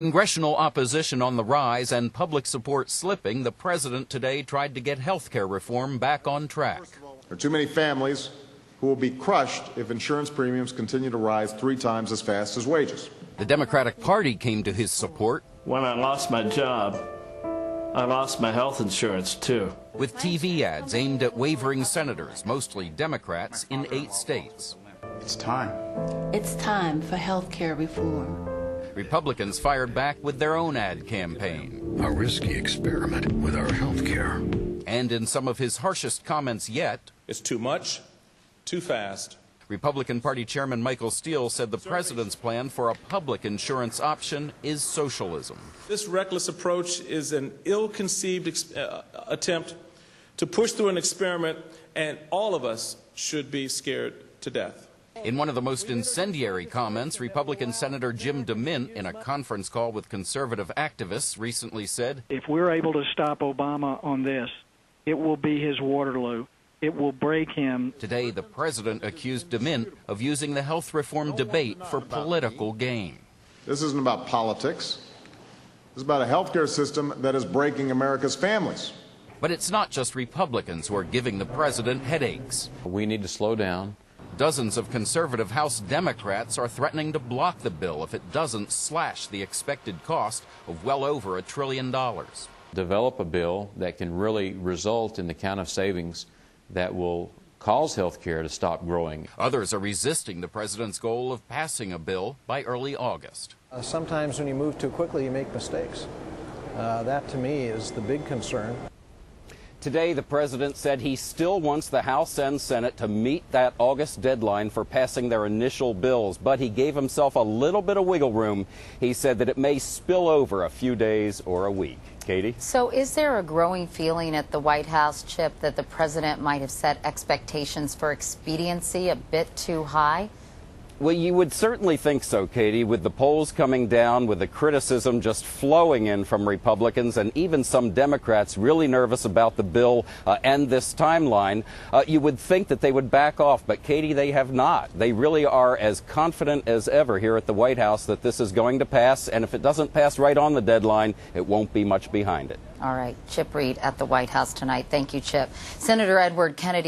Congressional opposition on the rise and public support slipping, the president today tried to get health care reform back on track. There are too many families who will be crushed if insurance premiums continue to rise 3 times as fast as wages. The Democratic Party came to his support. When I lost my job, I lost my health insurance, too. With TV ads aimed at wavering senators, mostly Democrats, in 8 states. It's time. It's time for health care reform. Republicans fired back with their own ad campaign. A risky experiment with our health care. And in some of his harshest comments yet, it's too much, too fast. Republican Party Chairman Michael Steele said the president's plan for a public insurance option is socialism. This reckless approach is an ill-conceived attempt to push through an experiment, and all of us should be scared to death. In one of the most incendiary comments, Republican Senator Jim DeMint, in a conference call with conservative activists, recently said, "If we're able to stop Obama on this, it will be his Waterloo. It will break him." Today, the president accused DeMint of using the health reform debate for political gain. This isn't about politics. This is about a health care system that is breaking America's families. But it's not just Republicans who are giving the president headaches. We need to slow down. Dozens of conservative House Democrats are threatening to block the bill if it doesn't slash the expected cost of well over $1 trillion. Develop a bill that can really result in the kind of savings that will cause health care to stop growing. Others are resisting the president's goal of passing a bill by early August. Sometimes when you move too quickly, you make mistakes. That, to me, is the big concern. Today, the president said he still wants the House and Senate to meet that August deadline for passing their initial bills, but he gave himself a little bit of wiggle room. He said that it may spill over a few days or a week. Katie? So is there a growing feeling at the White House, Chip, that the president might have set expectations for expediency a bit too high? Well, you would certainly think so, Katie, with the polls coming down, with the criticism just flowing in from Republicans and even some Democrats really nervous about the bill and this timeline. You would think that they would back off, but Katie, they have not. They really are as confident as ever here at the White House that this is going to pass, and if it doesn't pass right on the deadline, it won't be much behind it. All right, Chip Reid at the White House tonight. Thank you, Chip. Senator Edward Kennedy